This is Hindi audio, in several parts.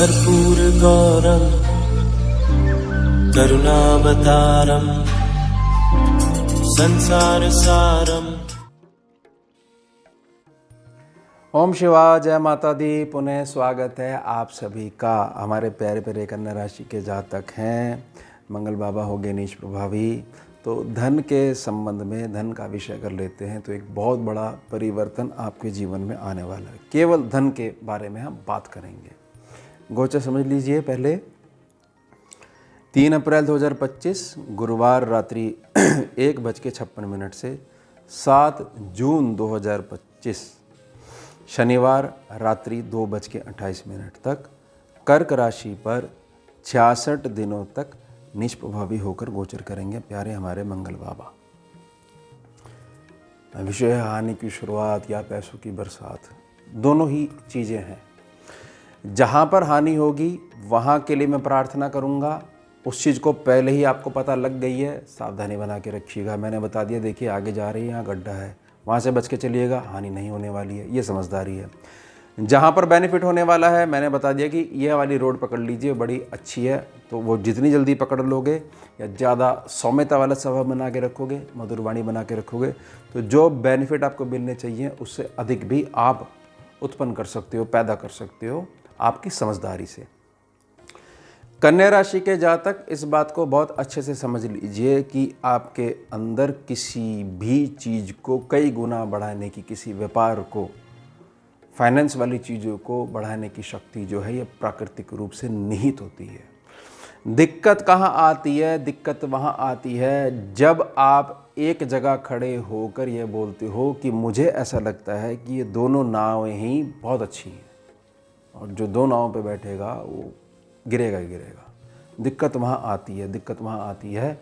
कर्पूरगौरं करुणावतारं संसारसारम्। ओम शिवाय, जय माता दी। पुनः स्वागत है आप सभी का। हमारे प्यारे प्यारे कन्या राशि के जातक हैं, मंगल बाबा हो गए नीच प्रभावी। तो धन के संबंध में, धन का विषय कर लेते हैं तो एक बहुत बड़ा परिवर्तन आपके जीवन में आने वाला है। केवल धन के बारे में हम बात करेंगे। गोचर समझ लीजिए। पहले 3 अप्रैल 2025 गुरुवार रात्रि 1:56 से 7 जून 2025 शनिवार रात्रि 2:28 तक कर्क राशि पर 66 दिनों तक निष्प्रभावी होकर गोचर करेंगे प्यारे हमारे मंगल बाबा। विषय है हानि की शुरुआत या पैसों की बरसात। दोनों ही चीज़ें हैं। जहाँ पर हानि होगी वहाँ के लिए मैं प्रार्थना करूँगा। उस चीज़ को पहले ही आपको पता लग गई है, सावधानी बना के रखिएगा। मैंने बता दिया, देखिए आगे जा रही है, यहाँ गड्ढा है, वहाँ से बच के चलिएगा, हानि नहीं होने वाली है। ये समझदारी है। जहाँ पर बेनिफिट होने वाला है मैंने बता दिया कि ये वाली रोड पकड़ लीजिए, बड़ी अच्छी है। तो वो जितनी जल्दी पकड़ लोगे या ज़्यादा सौम्यता वाला स्वभाव बना के रखोगे, मधुरवाणी बना के रखोगे, तो जो बेनिफिट आपको मिलने चाहिए उससे अधिक भी आप उत्पन्न कर सकते हो, पैदा कर सकते हो आपकी समझदारी से। कन्या राशि के जातक इस बात को बहुत अच्छे से समझ लीजिए कि आपके अंदर किसी भी चीज़ को कई गुना बढ़ाने की, किसी व्यापार को, फाइनेंस वाली चीज़ों को बढ़ाने की शक्ति जो है ये प्राकृतिक रूप से निहित होती है। दिक्कत कहाँ आती है? दिक्कत वहाँ आती है जब आप एक जगह खड़े होकर ये बोलते हो कि मुझे ऐसा लगता है कि ये दोनों नावें ही बहुत अच्छी हैं, और जो दो नावों पे बैठेगा वो गिरेगा ही गिरेगा। दिक्कत वहाँ आती है। दिक्कत वहाँ आती है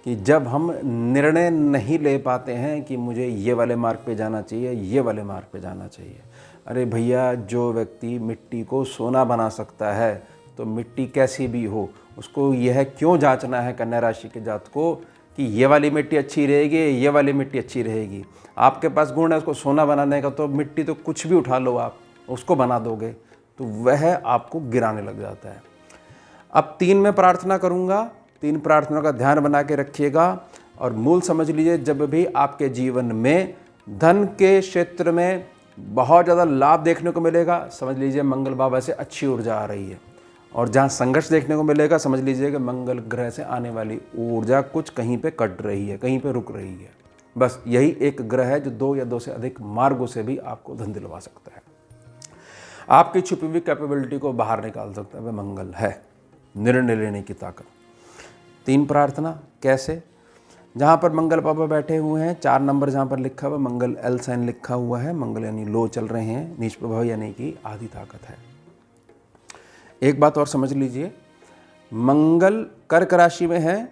कि जब हम निर्णय नहीं ले पाते हैं कि मुझे ये वाले मार्ग पे जाना चाहिए, ये वाले मार्ग पे जाना चाहिए। अरे भैया, जो व्यक्ति मिट्टी को सोना बना सकता है तो मिट्टी कैसी भी हो, उसको यह क्यों जांचना है कन्या राशि के जात को कि ये वाली मिट्टी अच्छी रहेगी, ये वाली मिट्टी अच्छी रहेगी। आपके पास गुण है उसको सोना बनाने का, तो मिट्टी तो कुछ भी उठा लो, आप उसको बना दोगे तो वह आपको गिराने लग जाता है। अब 3 में प्रार्थना करूँगा, 3 प्रार्थनाओं का ध्यान बना के रखिएगा। और मूल समझ लीजिए, जब भी आपके जीवन में धन के क्षेत्र में बहुत ज़्यादा लाभ देखने को मिलेगा, समझ लीजिए मंगल बाबा से अच्छी ऊर्जा आ रही है। और जहाँ संघर्ष देखने को मिलेगा, समझ लीजिए कि मंगल ग्रह से आने वाली ऊर्जा कुछ कहीं पे कट रही है, कहीं पे रुक रही है। बस यही एक ग्रह है जो 2 या 2 से अधिक मार्गों से भी आपको धन दिलवा सकता है। आपकी छुपी हुई कैपेबिलिटी को बाहर निकाल सकता है, वह मंगल है। निर्णय लेने की ताकत। 3 प्रार्थना कैसे? जहाँ पर मंगल बाबा बैठे हुए हैं, 4 नंबर जहाँ पर लिखा हुआ मंगल एल साइन लिखा हुआ है, मंगल यानी लो चल रहे हैं, नीच प्रभाव यानी कि आधी ताकत है। एक बात और समझ लीजिए, मंगल कर्क राशि में है,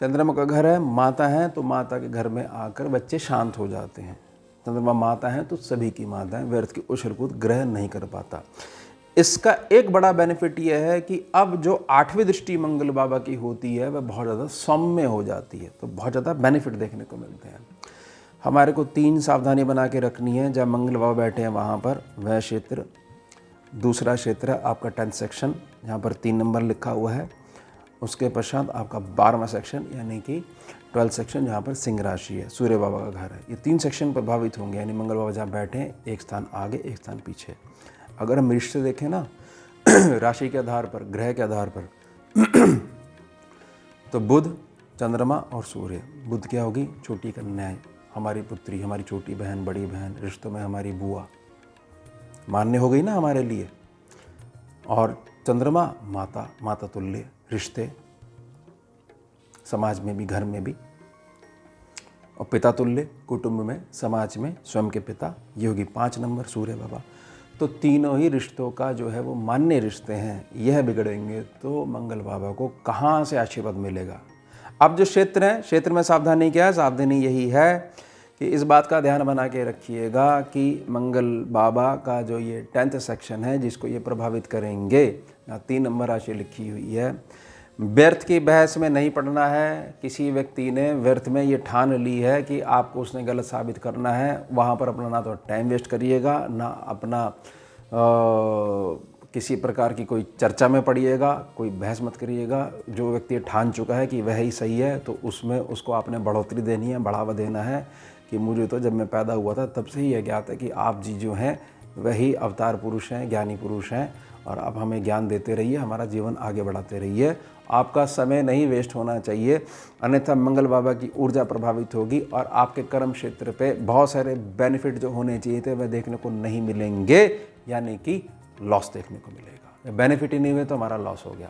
चंद्रमा का घर है, माता है, तो माता के घर में आकर बच्चे शांत हो जाते हैं। चंद्रमा माता है तो सभी की माता है, व्यर्थ की उछल कूद ग्रह नहीं कर पाता। इसका एक बड़ा बेनिफिट यह है कि अब जो 8वीं दृष्टि मंगल बाबा की होती है वह बहुत ज़्यादा सौम्य हो जाती है, तो बहुत ज़्यादा बेनिफिट देखने को मिलते हैं। हमारे को 3 सावधानी बना के रखनी है जब मंगल बाबा बैठे हैं वहाँ पर। वह क्षेत्र, दूसरा क्षेत्र है आपका 10th सेक्शन जहाँ पर 3 नंबर लिखा हुआ है। उसके पश्चात आपका 12वां सेक्शन यानी कि 12th सेक्शन जहाँ पर सिंह राशि है, सूर्य बाबा का घर है। ये 3 सेक्शन प्रभावित होंगे, यानी मंगल बाबा जहाँ बैठे हैं एक स्थान आगे, एक स्थान पीछे। अगर हम रिश्ते देखें ना राशि के आधार पर, ग्रह के आधार पर तो बुध, चंद्रमा और सूर्य। बुध क्या होगी? छोटी कन्या, हमारी पुत्री, हमारी छोटी बहन, बड़ी बहन, रिश्तों में हमारी बुआ, मान्य हो गई ना हमारे लिए। और चंद्रमा माता, माता तुल्य, रिश्ते समाज में भी, घर में भी। और पिता तुल्य, कुटुंब में, समाज में, स्वयं के पिता। ये होगी 5 नंबर सूर्य बाबा। तो तीनों ही रिश्तों का जो है वो मान्य रिश्ते हैं, यह बिगड़ेंगे तो मंगल बाबा को कहाँ से आशीर्वाद मिलेगा? अब जो क्षेत्र है, क्षेत्र में सावधानी क्या है? सावधानी यही है कि इस बात का ध्यान बना के रखिएगा कि मंगल बाबा का जो ये 10th सेक्शन है जिसको ये प्रभावित करेंगे, यहाँ 3 नंबर राशि लिखी हुई है। व्यर्थ की बहस में नहीं पड़ना है। किसी व्यक्ति ने व्यर्थ में ये ठान ली है कि आपको उसने गलत साबित करना है, वहाँ पर अपना ना तो टाइम वेस्ट करिएगा, ना अपना किसी प्रकार की कोई चर्चा में पड़िएगा, कोई बहस मत करिएगा। जो व्यक्ति ठान चुका है कि वह ही सही है तो उसमें उसको आपने बढ़ोतरी देनी है, बढ़ावा देना है कि मुझे तो जब मैं पैदा हुआ था तब से ही यह ज्ञात है कि आप जी जो हैं वही अवतार पुरुष हैं, ज्ञानी पुरुष हैं, और आप हमें ज्ञान देते रहिए, हमारा जीवन आगे बढ़ाते रहिए। आपका समय नहीं वेस्ट होना चाहिए, अन्यथा मंगल बाबा की ऊर्जा प्रभावित होगी और आपके कर्म क्षेत्र पे बहुत सारे बेनिफिट जो होने चाहिए थे वह देखने को नहीं मिलेंगे, यानी कि लॉस देखने को मिलेगा। बेनिफिट ही नहीं हुए तो हमारा लॉस हो गया।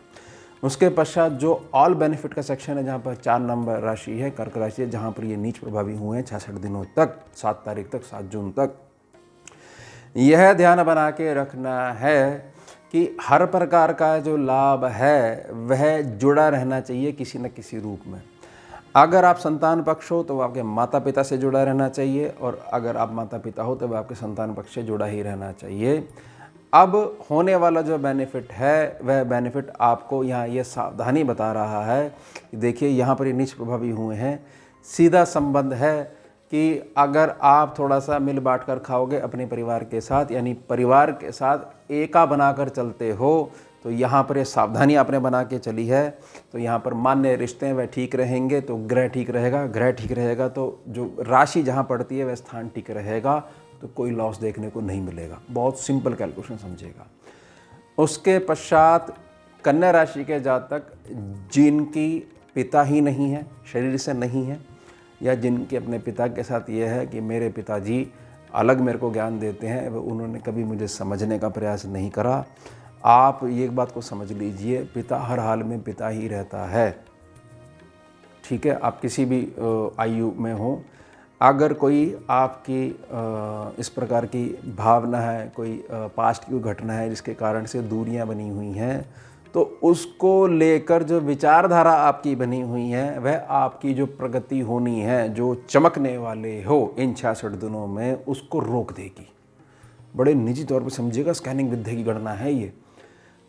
उसके पश्चात जो ऑल बेनिफिट का सेक्शन है, जहाँ पर 4 नंबर राशि है, कर्क राशि है, जहाँ पर ये नीच प्रभावी हुए हैं 66 दिनों तक, 7 तारीख तक, 7 जून तक। यह ध्यान बना के रखना है कि हर प्रकार का जो लाभ है वह जुड़ा रहना चाहिए किसी न किसी रूप में। अगर आप संतान पक्ष हो तो वह आपके माता पिता से जुड़ा रहना चाहिए, और अगर आप माता पिता हो तो वह आपके संतान पक्ष से जुड़ा ही रहना चाहिए। अब होने वाला जो बेनिफिट है वह बेनिफिट आपको यहाँ ये सावधानी बता रहा है कि देखिए यहाँ पर ये नीच प्रभावी हुए हैं, सीधा संबंध है कि अगर आप थोड़ा सा मिल बांट कर खाओगे अपने परिवार के साथ, यानी परिवार के साथ एका बनाकर चलते हो, तो यहाँ पर ये सावधानी आपने बना के चली है, तो यहाँ पर मान्य रिश्ते हैं वह ठीक रहेंगे, तो ग्रह ठीक रहेगा, ग्रह ठीक रहेगा तो जो राशि जहाँ पड़ती है वह स्थान ठीक रहेगा, तो कोई लॉस देखने को नहीं मिलेगा। बहुत सिंपल कैलकुलेशन समझेगा। उसके पश्चात कन्या राशि के जातक जिनकी पिता ही नहीं है, शरीर से नहीं है, या जिनके अपने पिता के साथ ये है कि मेरे पिताजी अलग मेरे को ज्ञान देते हैं, उन्होंने कभी मुझे समझने का प्रयास नहीं करा। आप ये एक बात को समझ लीजिए, पिता हर हाल में पिता ही रहता है, ठीक है। आप किसी भी आयु में हो, अगर कोई आपकी इस प्रकार की भावना है, कोई पास्ट की घटना है जिसके कारण से दूरियां बनी हुई हैं, तो उसको लेकर जो विचारधारा आपकी बनी हुई है वह आपकी जो प्रगति होनी है, जो चमकने वाले हो इन 66 दिनों में, उसको रोक देगी। बड़े निजी तौर पर समझिएगा, स्कैनिंग विद्या की गणना है ये।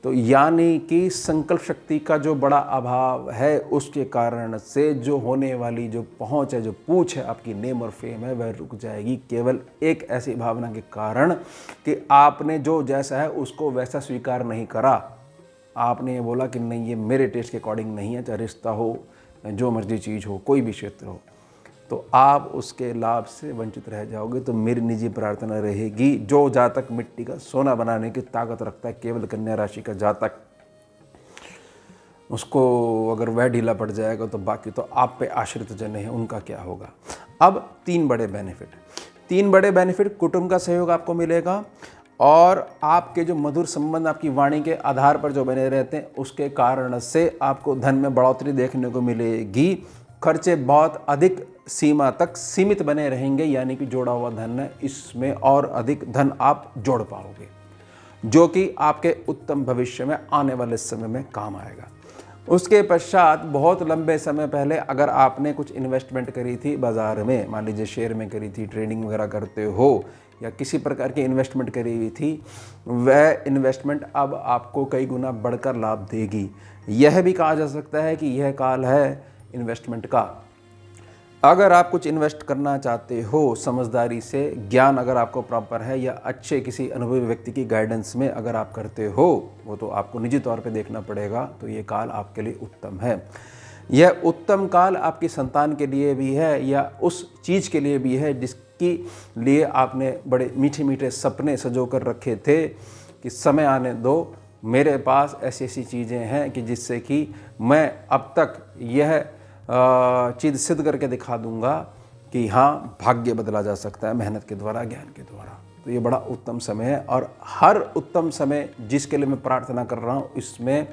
तो यानी कि संकल्प शक्ति का जो बड़ा अभाव है उसके कारण से जो होने वाली जो पहुंच है, जो पूछ है, आपकी नेम और फेम है, वह रुक जाएगी केवल एक ऐसी भावना के कारण कि आपने जो जैसा है उसको वैसा स्वीकार नहीं करा। आपने ये बोला कि नहीं, ये मेरे टेस्ट के अकॉर्डिंग नहीं है, चाहे रिश्ता हो, जो मर्जी चीज़ हो, कोई भी क्षेत्र हो, तो आप उसके लाभ से वंचित रह जाओगे। तो मेरी निजी प्रार्थना रहेगी, जो जातक मिट्टी का सोना बनाने की ताकत रखता है, केवल कन्या राशि का जातक, उसको अगर वह ढीला पड़ जाएगा तो बाकी तो आप पे आश्रित जन है, उनका क्या होगा। अब 3 बड़े बेनिफिट कुटुंब का सहयोग आपको मिलेगा, और आपके जो मधुर संबंध आपकी वाणी के आधार पर जो बने रहते हैं उसके कारण से आपको धन में बढ़ोतरी देखने को मिलेगी। खर्चे बहुत अधिक सीमा तक सीमित बने रहेंगे, यानी कि जोड़ा हुआ धन है, इसमें और अधिक धन आप जोड़ पाओगे, जो कि आपके उत्तम भविष्य में आने वाले समय में काम आएगा। उसके पश्चात बहुत लंबे समय पहले अगर आपने कुछ इन्वेस्टमेंट करी थी बाज़ार में, मान लीजिए शेयर में करी थी, ट्रेडिंग वगैरह करते हो, या किसी प्रकार की इन्वेस्टमेंट करी हुई थी, वह इन्वेस्टमेंट अब आपको कई गुना बढ़कर लाभ देगी। यह भी कहा जा सकता है कि यह काल है इन्वेस्टमेंट का। अगर आप कुछ इन्वेस्ट करना चाहते हो समझदारी से, ज्ञान अगर आपको प्रॉपर है, या अच्छे किसी अनुभवी व्यक्ति की गाइडेंस में अगर आप करते हो, वो तो आपको निजी तौर पे देखना पड़ेगा, तो ये काल आपके लिए उत्तम है। यह उत्तम काल आपकी संतान के लिए भी है, या उस चीज़ के लिए भी है जिसकी लिए आपने बड़े मीठे मीठे सपने सजो कर रखे थे कि समय आने दो, मेरे पास ऐसी ऐसी चीज़ें हैं कि जिससे कि मैं अब तक यह चीज़ सिद्ध करके दिखा दूंगा कि हाँ, भाग्य बदला जा सकता है मेहनत के द्वारा, ज्ञान के द्वारा। तो ये बड़ा उत्तम समय है, और हर उत्तम समय जिसके लिए मैं प्रार्थना कर रहा हूँ, इसमें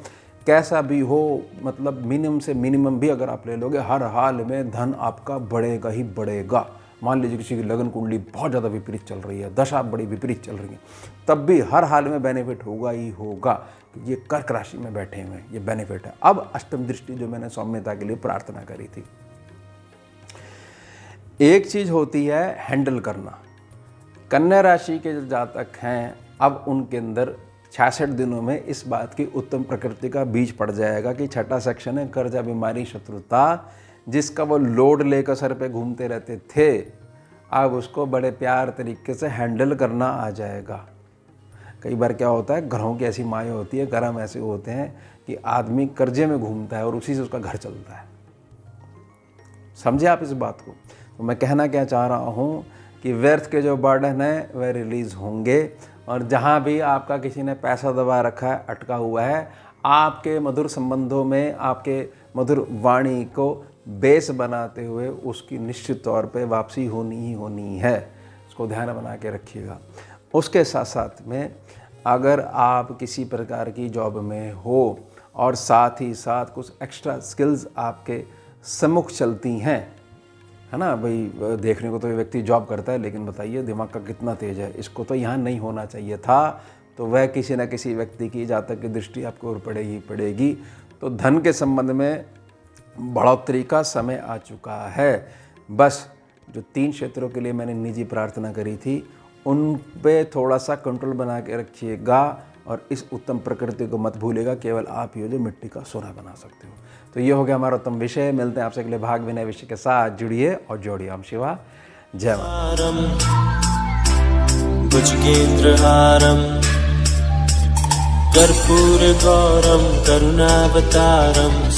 कैसा भी हो, मतलब मिनिमम से मिनिमम भी अगर आप ले लोगे, हर हाल में धन आपका बढ़ेगा ही बढ़ेगा। मान लीजिए किसी की लगन कुंडली बहुत ज़्यादा विपरीत चल रही है, दशा बड़ी विपरीत चल रही है, तब भी हर हाल में बेनिफिट होगा ही होगा। ये कर्क राशि में बैठे हुए हैं, ये बेनिफिट है। अब अष्टम दृष्टि जो मैंने सौम्यता के लिए प्रार्थना करी थी, एक चीज़ होती है हैंडल करना। कन्या राशि के जो जातक हैं, अब उनके अंदर 66 दिनों में इस बात की उत्तम प्रकृति का बीज पड़ जाएगा कि 6ठा सेक्शन है कर्जा, बीमारी, शत्रुता, जिसका वो लोड लेकर सर पे घूमते रहते थे, अब उसको बड़े प्यार तरीके से हैंडल करना आ जाएगा। कई बार क्या होता है, घरों की ऐसी माया होती है, कर्म ऐसे होते हैं कि आदमी कर्जे में घूमता है और उसी से उसका घर चलता है। समझे आप इस बात को? तो मैं कहना क्या चाह रहा हूँ कि व्यर्थ के जो बर्डन है वह रिलीज़ होंगे, और जहाँ भी आपका किसी ने पैसा दबा रखा है, अटका हुआ है, आपके मधुर संबंधों में आपके मधुर वाणी को बेस बनाते हुए उसकी निश्चित तौर पे वापसी होनी ही होनी है। इसको ध्यान बना के रखिएगा। उसके साथ साथ में अगर आप किसी प्रकार की जॉब में हो और साथ ही साथ कुछ एक्स्ट्रा स्किल्स आपके सम्मुख चलती हैं, है ना भाई, देखने को तो ये व्यक्ति जॉब करता है लेकिन बताइए दिमाग का कितना तेज है, इसको तो यहाँ नहीं होना चाहिए था, तो वह किसी न किसी व्यक्ति की जातक की दृष्टि आपको और पड़ेगी। तो धन के संबंध में बढ़ोतरी का समय आ चुका है। बस जो 3 क्षेत्रों के लिए मैंने निजी प्रार्थना करी थी, उन पे थोड़ा सा कंट्रोल बना के रखिएगा और इस उत्तम प्रकृति को मत भूलिएगा। केवल आप ही हो जो मिट्टी का सोना बना सकते हो। तो ये हो गया हमारा उत्तम विषय। मिलते हैं आपसे अगले भाग में नए विषय के साथ। जुड़िए और जोड़िए। ओम शिवा जय माता। भुजगेन्द्रहारं कर्पूरगौरं करुणावतारं